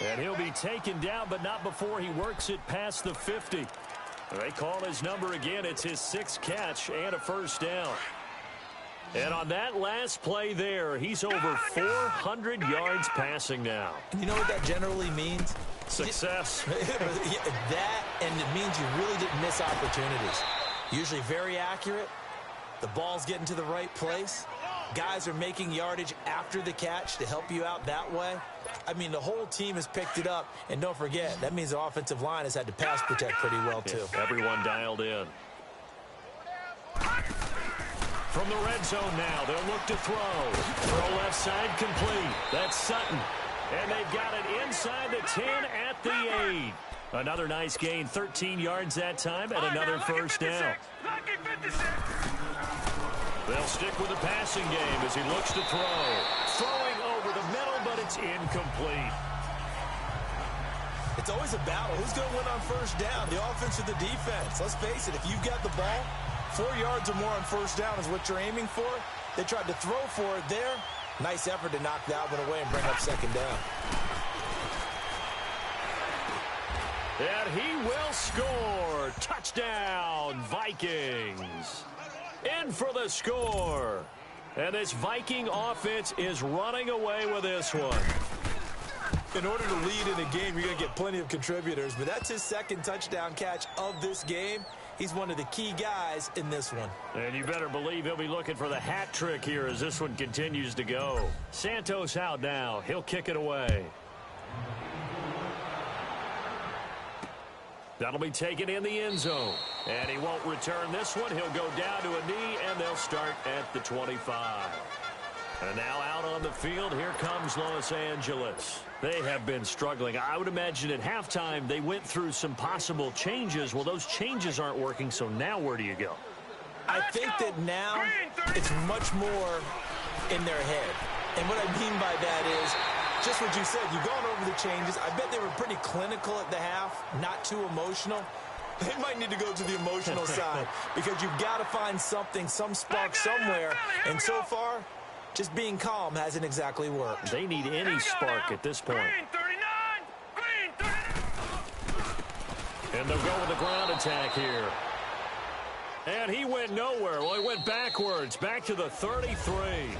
And he'll be taken down, but not before he works it past the 50. They call his number again. It's his 6th catch and a first down. And on that last play there, he's over 400 yards passing now. You know what that generally means? Success. That, and it means you really didn't miss opportunities. Usually very accurate, The ball's getting to the right place. Guys are making yardage after the catch to help you out that way. I mean, the whole team has picked it up. And don't forget, that means the offensive line has had to pass protect pretty well, too. Yeah, everyone dialed in. From the red zone now, they'll look to throw. Throw left side complete. That's Sutton. And they've got it inside the 10 at the 8. Another nice gain, 13 yards that time, and another first down. They'll stick with the passing game as he looks to throw. Throwing over the middle, but it's incomplete. It's always a battle. Who's going to win on first down, the offense or the defense? Let's face it, if you've got the ball, 4 yards or more on first down is what you're aiming for. They tried to throw for it there. Nice effort to knock that one away and bring up second down. And he will score. Touchdown, Vikings. In for the score. And this Viking offense is running away with this one. In order to lead in a game, you're going to get plenty of contributors, but that's his second touchdown catch of this game. He's one of the key guys in this one. And you better believe he'll be looking for the hat trick here as this one continues to go. Santos out now. He'll kick it away. That'll be taken in the end zone. And he won't return this one. He'll go down to a knee, and they'll start at the 25. And now out on the field, here comes Los Angeles. They have been struggling. I would imagine at halftime they went through some possible changes. Well, those changes aren't working, so now where do you go? I think that now it's much more in their head. And what I mean by that is, just what you said, you've gone over the changes. I bet they were pretty clinical at the half, not too emotional. They might need to go to the emotional side because you've got to find something, some spark somewhere. And so far, just being calm hasn't exactly worked. They need any spark at this point. And they'll go with the ground attack here. And he went nowhere. Well, he went backwards, back to the 33.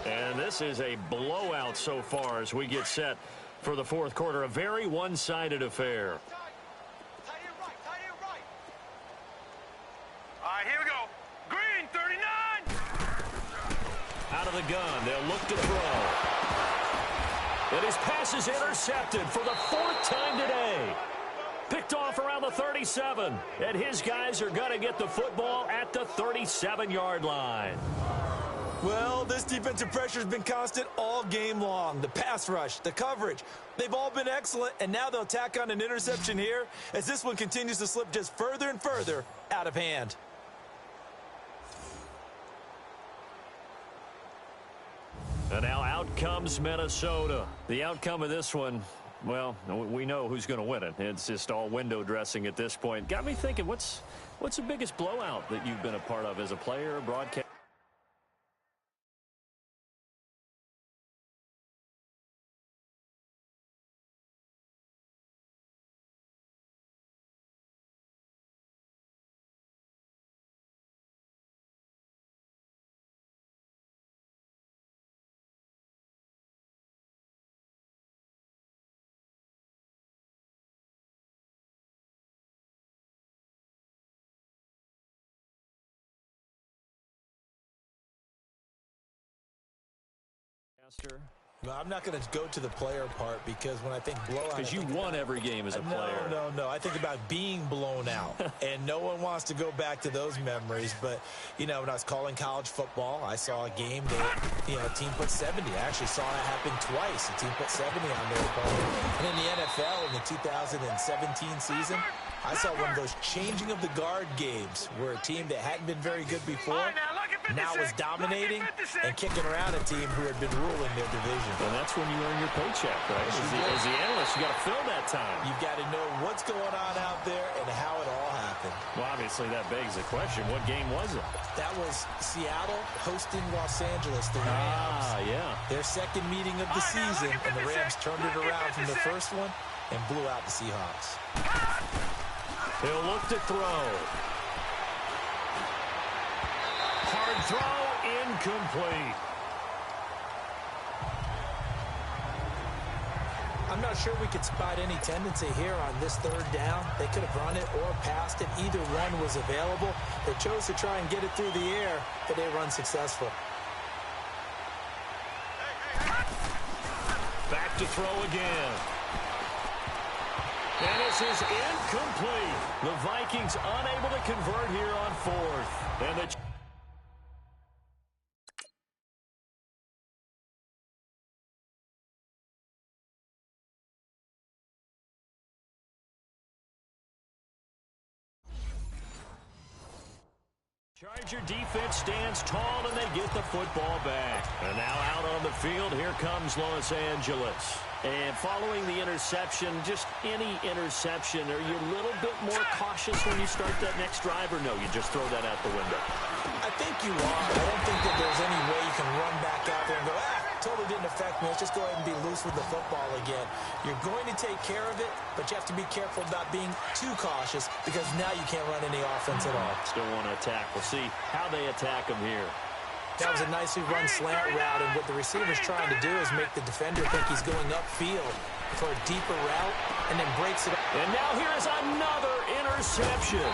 And this is a blowout so far as we get set for the fourth quarter. A very one-sided affair. All right, here we go. Green, 39. Out of the gun, they'll look to throw. And his pass is intercepted for the fourth time today. Picked off around the 37. And his guys are going to get the football at the 37-yard line. Well, this defensive pressure has been constant all game long. The pass rush, the coverage, they've all been excellent, and now they'll tack on an interception here as this one continues to slip just further and further out of hand. And now out comes Minnesota. The outcome of this one, well, we know who's going to win it. It's just all window dressing at this point. Got me thinking, what's the biggest blowout that you've been a part of as a player, a broadcaster? No, I'm not going to go to the player part because when I think blowout... Because you won every game as a player. No. I think about being blown out. And no one wants to go back to those memories. But, you know, when I was calling college football, I saw a game that, a team put 70. I actually saw it happen twice. A team put 70 on their opponent. And in the NFL in the 2017 season, I saw one of those changing of the guard games where a team that hadn't been very good before now was dominating and kicking around a team who had been ruling their division. And that's when you earn your paycheck, right? As the analyst, you got to fill that time. You've got to know what's going on out there and how it all happened. Well, obviously that begs the question, what game was it? That was Seattle hosting Los Angeles, the Rams. Yeah. Their second meeting of the season, and the Rams turned it around from the first one and blew out the Seahawks. He'll look to throw. Hard throw, incomplete. I'm I'm not sure we could spot any tendency here on this third down. They could have run it or passed it. Either one was available. They chose to try and get it through the air, but they run successful. Back to throw again. And this is incomplete. The Vikings unable to convert here on fourth. And the Charger defense stands tall, and they get the football back. And now out on the field, here comes Los Angeles. And following the interception, just any interception, are you a little bit more cautious when you start that next drive, or no, you just throw that out the window? I think you are. I don't think that there's any way you can run back out there and go, totally didn't affect me. Let's just go ahead and be loose with the football again. You're going to take care of it, but you have to be careful about being too cautious because now you can't run any offense at all. Still want to attack. We'll see how they attack them here. That was a nicely run slant route, and what the receiver's trying to do is make the defender think he's going upfield for a deeper route and then breaks it up. And now here is another interception.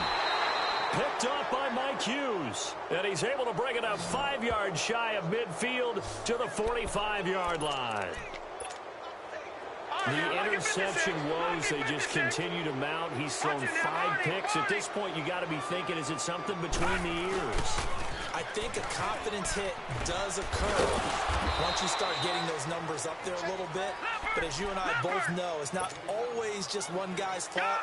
Picked up by Mike Hughes. And he's able to bring it up 5 yards shy of midfield to the 45-yard line. The interception woes, they just continue to mount. He's thrown 5 picks. At this point, you got to be thinking, is it something between the ears? I think a confidence hit does occur once you start getting those numbers up there a little bit. But as you and I both know, it's not always just one guy's fault.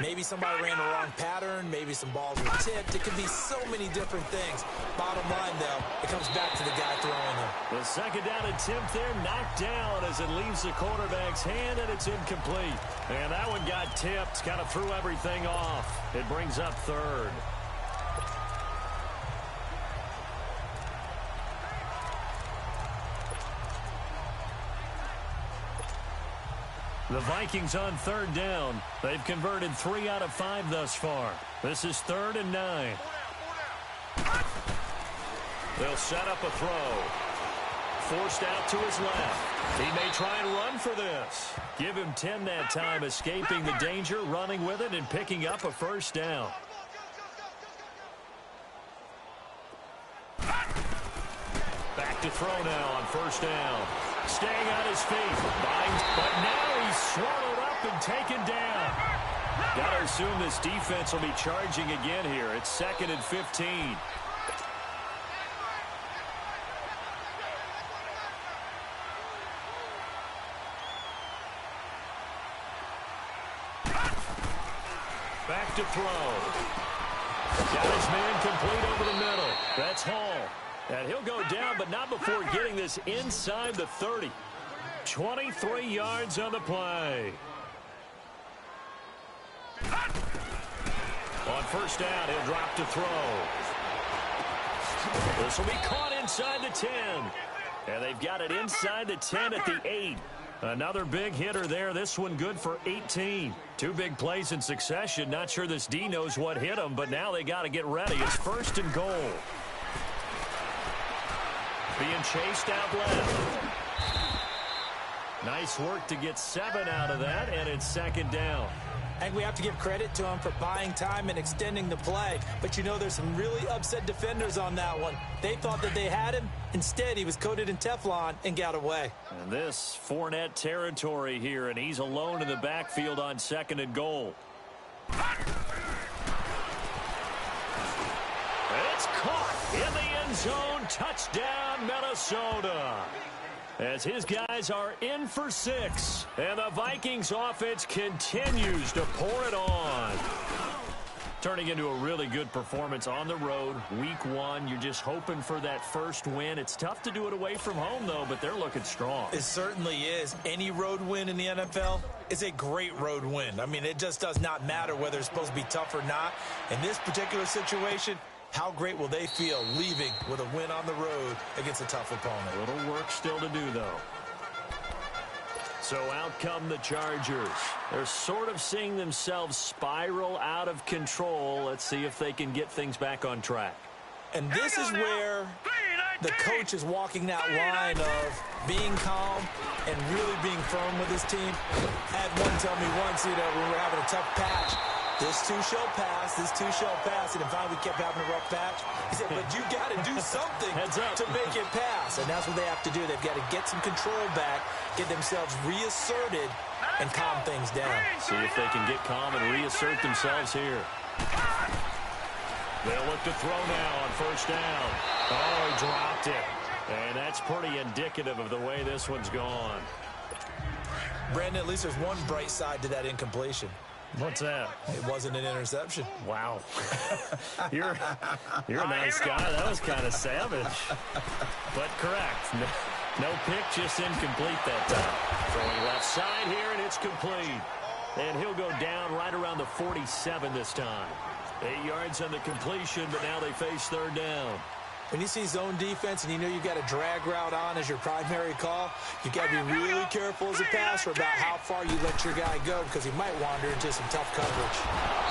Maybe somebody ran the wrong pattern. Maybe some balls were tipped. It could be so many different things. Bottom line, though, it comes back to the guy throwing them. The second down attempt there knocked down as it leaves the quarterback's hand, and it's incomplete. And that one got tipped, kind of threw everything off. It brings up third. The Vikings on third down. They've converted 3 out of 5 thus far. This is 3rd and 9. They'll set up a throw. Forced out to his left. He may try and run for this. Give him 10 that time, escaping the danger, running with it, and picking up a first down. Back to throw now on first down. Staying on his feet. But now he's swallowed up and taken down. Got to assume this defense will be charging again here. It's 2nd and 15. Back to throw. Got his man complete over the middle. That's Hall. And he'll go down, but not before getting this inside the 30. 23 yards on the play. On first down, he'll drop to throw. This will be caught inside the 10. And they've got it inside the 10 at the 8. Another big hitter there. This one good for 18. 2 big plays in succession. Not sure this D knows what hit him, but now they got to get ready. It's 1st and goal. Being chased out left. Nice work to get 7 out of that, and it's 2nd down. I think we have to give credit to him for buying time and extending the play. But you know, there's some really upset defenders on that one. They thought that they had him. Instead, he was coated in Teflon and got away. And this Fournette territory here, and he's alone in the backfield on 2nd and goal. It's caught in the end zone. Touchdown, Minnesota. As his guys are in for 6. And the Vikings offense continues to pour it on. Turning into a really good performance on the road. Week 1, you're just hoping for that first win. It's tough to do it away from home, though, but they're looking strong. It certainly is. Any road win in the NFL is a great road win. I mean, it just does not matter whether it's supposed to be tough or not. In this particular situation, how great will they feel leaving with a win on the road against a tough opponent? A little work still to do, though. So out come the Chargers. They're sort of seeing themselves spiral out of control. Let's see if they can get things back on track. And this is where the coach is walking that line of being calm and really being firm with his team. I had one tell me once, when we were having a tough patch, this too shall pass, this too shall pass, and finally we kept having a rough patch. He said, but you got to do something to make it pass, and that's what they have to do. They've got to get some control back, get themselves reasserted, and calm things down. See if they can get calm and reassert themselves here. They'll look to throw now on first down. Oh, he dropped it. And that's pretty indicative of the way this one's gone. Brandon, at least there's one bright side to that incompletion. What's that? It wasn't an interception. Wow. You're a nice guy. That was kind of savage. But correct. No pick, just incomplete that time. Throwing left side here, and it's complete. And he'll go down right around the 47 this time. 8 yards on the completion, but now they face third down. When you see zone defense and you know you've got a drag route on as your primary call, you've got to be really careful as a passer about how far you let your guy go because he might wander into some tough coverage.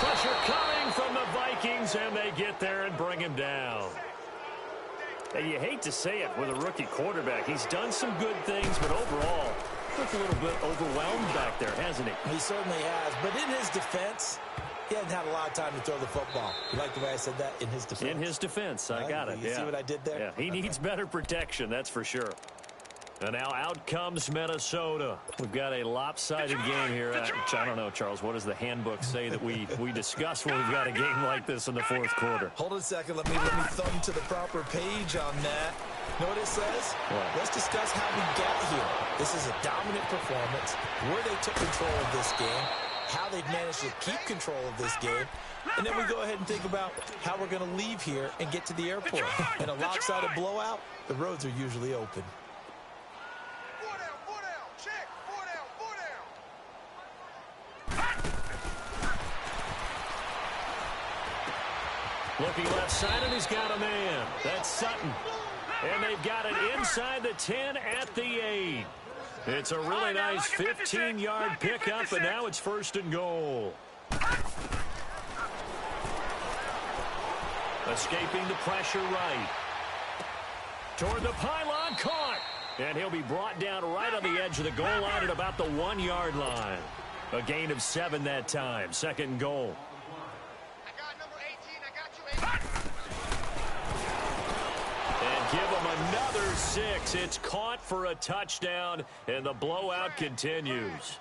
Pressure coming from the Vikings, and they get there and bring him down. And you hate to say it with a rookie quarterback. He's done some good things, but overall, looks a little bit overwhelmed back there, hasn't he? He certainly has, but in his defense, he hasn't had a lot of time to throw the football. You like the way I said that? In his defense. In his defense, I got it. You see what I did there? Yeah, he needs better protection, that's for sure. And now out comes Minnesota. We've got a lopsided game here. I don't know, Charles, what does the handbook say that we discuss when we've got a game like this in the fourth quarter? Hold it a second. Let me thumb to the proper page on that. Know what it says? What? Let's discuss how we got here. This is a dominant performance, where they took control of this game, how they've managed to keep control of this game, and then we go ahead and think about how we're going to leave here and get to the airport. In a lopsided blowout, the roads are usually open. Looking left side, and he's got a man. That's Sutton. And they've got it inside the 10 at the 8. It's a really nice 15-yard pickup, and now it's first and goal. Escaping the pressure right. Toward the pylon, caught. And he'll be brought down right on the edge of the goal line at about the 1-yard line. A gain of 7 that time. Second and goal. And give him another 6. It's caught for a touchdown, and the blowout continues.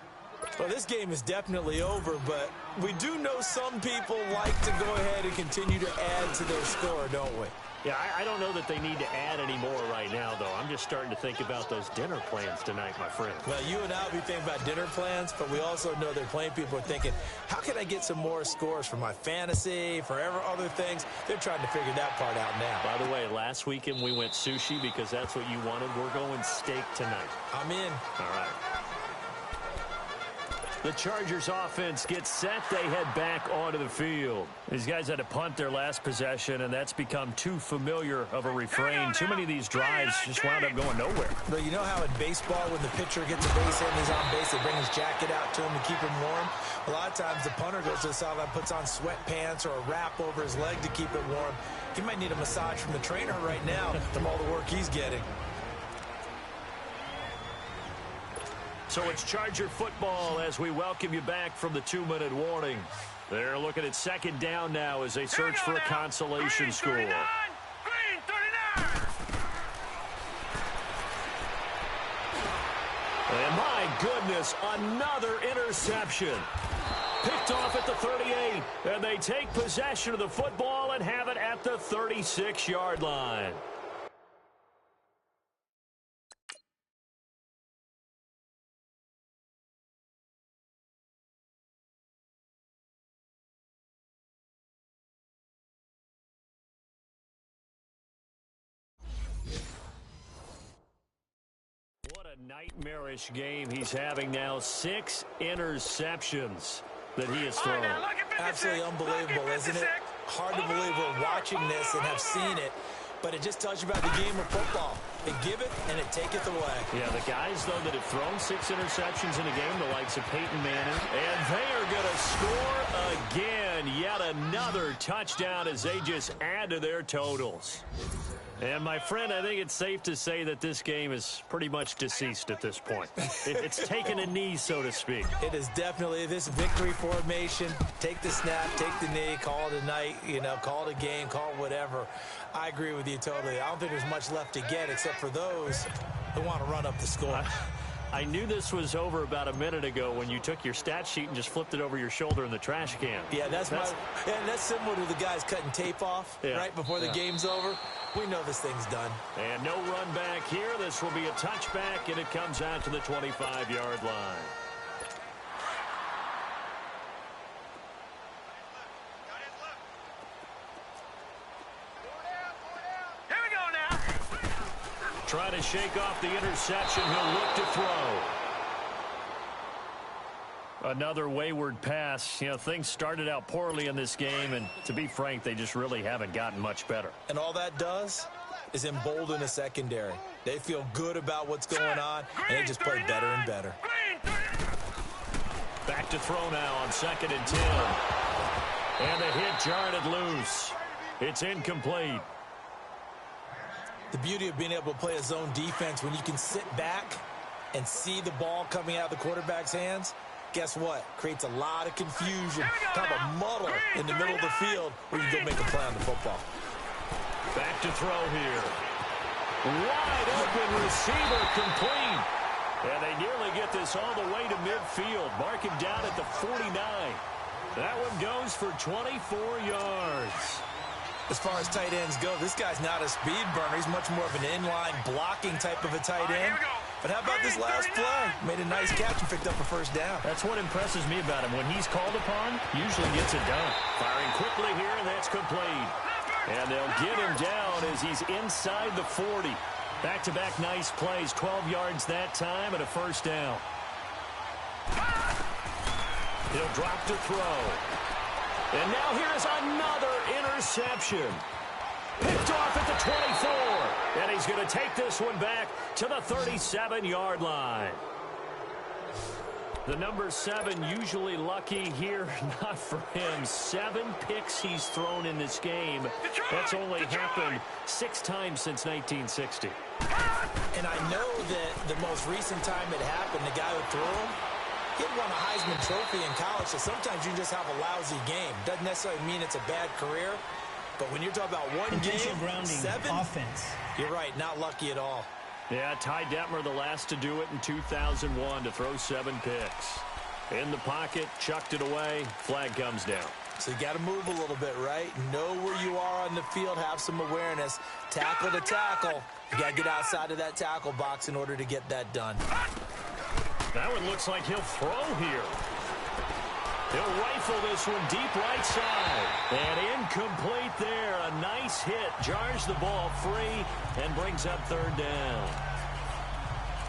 Well, this game is definitely over, but we do know some people like to go ahead and continue to add to their score, don't we? Yeah, I don't know that they need to add any more right now, though. I'm just starting to think about those dinner plans tonight, my friend. Well, you and I will be thinking about dinner plans, but we also know they're playing people are thinking, how can I get some more scores for my fantasy, for other things? They're trying to figure that part out now. By the way, last weekend we went sushi because that's what you wanted. We're going steak tonight. I'm in. All right. The Chargers offense gets set. They head back onto the field. These guys had to punt their last possession, and that's become too familiar of a refrain. Too many of these drives just wound up going nowhere. But you know how in baseball, when the pitcher gets a base hit and he's on base, they bring his jacket out to him to keep him warm? A lot of times the punter goes to the sideline, puts on sweatpants or a wrap over his leg to keep it warm. He might need a massage from the trainer right now from all the work he's getting. So it's Charger football as we welcome you back from the 2-minute warning. They're looking at second down now as they search for a consolation score. Green 39. And my goodness, another interception. Picked off at the 38, and they take possession of the football and have it at the 36-yard line. What a nightmarish game he's having now. 6 interceptions that he has thrown. Absolutely unbelievable, isn't it? Hard to believe we're watching this and have seen it, but it just tells you about the game of football. They give it and it taketh away. Yeah, the guys, though, that have thrown 6 interceptions in a game, the likes of Peyton Manning, and they are going to score again and yet another touchdown as they just add to their totals. And, my friend, I think it's safe to say that this game is pretty much deceased at this point. It's taken a knee, so to speak. It is definitely this victory formation. Take the snap, take the knee, call it a night, call it a game, call it whatever. I agree with you totally. I don't think there's much left to get except for those who want to run up the score. I knew this was over about a minute ago when you took your stat sheet and just flipped it over your shoulder in the trash can. Yeah, that's similar to the guys cutting tape off right before the game's over. We know this thing's done. And no run back here. This will be a touchback, and it comes out to the 25-yard line. Here we go now. Trying to shake off the interception. He'll look to throw. Another wayward pass. Things started out poorly in this game, and to be frank, they just really haven't gotten much better. And all that does is embolden the secondary. They feel good about what's going on, and they just play better and better. Back to throw now on 2nd and 10. And the hit jarred it loose. It's incomplete. The beauty of being able to play a zone defense when you can sit back and see the ball coming out of the quarterback's hands, guess what? Creates a lot of confusion, kind of a muddle in the middle of the field where you go make a play on the football. Back to throw here. Wide open receiver complete. And they nearly get this all the way to midfield. Mark him down at the 49. That one goes for 24 yards. As far as tight ends go, this guy's not a speed burner. He's much more of an inline blocking type of a tight end. But how about this last play? Made a nice catch and picked up a first down. That's what impresses me about him. When he's called upon, usually gets it done. Firing quickly here, and that's complete. And they'll get him down as he's inside the 40. Back-to-back nice plays, 12 yards that time and a first down. He'll drop to throw. And now here's another interception. Picked off at the 24. And he's going to take this one back to the 37-yard line. The number 7 usually lucky here. Not for him. 7 picks he's thrown in this game. That's only happened 6 times since 1960. And I know that the most recent time it happened, the guy who threw him, he had won a Heisman Trophy in college, so sometimes you just have a lousy game. Doesn't necessarily mean it's a bad career, but when you're talking about one game, grounding 7, offense. You're right, not lucky at all. Yeah, Ty Detmer, the last to do it in 2001, to throw 7 picks. In the pocket, chucked it away, flag comes down. So you got to move a little bit, right? Know where you are on the field, have some awareness. Tackle to tackle. You got to get outside of that tackle box in order to get that done. That one looks like he'll throw here. He'll rifle this one deep right side. And incomplete there. A nice hit. Jars the ball free and brings up 3rd down.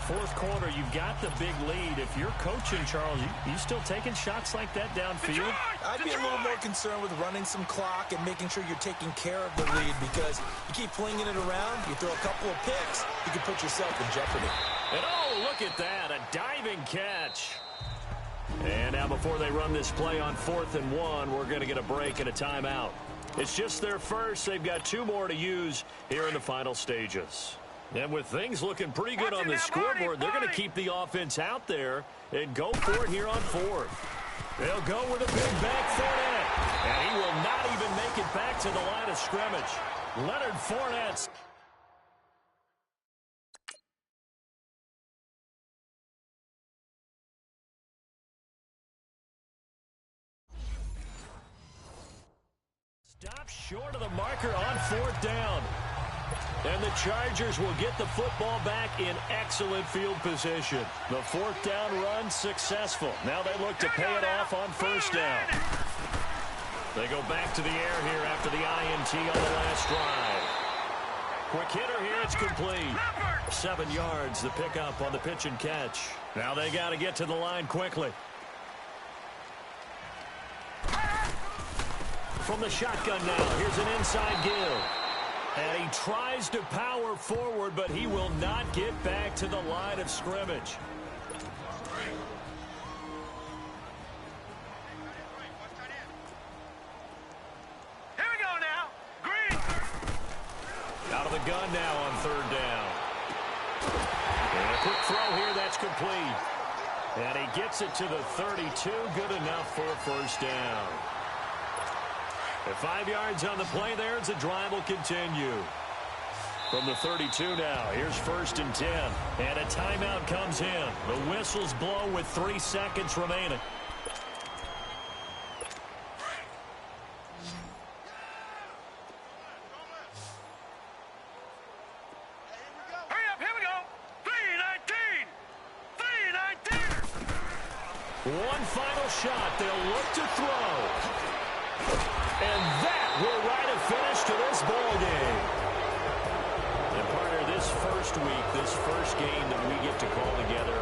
4th quarter, you've got the big lead. If you're coaching, Charles, you still taking shots like that downfield? I'd be a little more concerned with running some clock and making sure you're taking care of the lead, because you keep flinging it around, you throw a couple of picks, you can put yourself in jeopardy. And oh, look at that, a diving catch. And now before they run this play on 4th and 1, we're going to get a break and a timeout. It's just their first. They've got 2 more to use here in the final stages. And with things looking pretty good on the scoreboard, they're going to keep the offense out there and go for it here on 4th. They'll go with a big back Fournette. And he will not even make it back to the line of scrimmage. Leonard Fournette. Stop short of the marker on 4th down. And the Chargers will get the football back in excellent field position. The 4th down run successful. Now they look to pay it off on 1st down. They go back to the air here after the INT on the last drive. Quick hitter here, it's complete. 7 yards, the pickup on the pitch and catch. Now they got to get to the line quickly. From the shotgun now, here's an inside give. And he tries to power forward, but he will not get back to the line of scrimmage. one now on third down. And a quick throw here, that's complete. And he gets it to the 32, good enough for a first down. At 5 yards on the play there, as the drive will continue. From the 32 now, here's 1st and 10. And a timeout comes in. The whistles blow with 3 seconds remaining. Hurry up, here we go. 3:19. 3:19. One final shot. They'll look to throw. And that will write a finish to this ball game. And partner, this first week, this first game that we get to call together,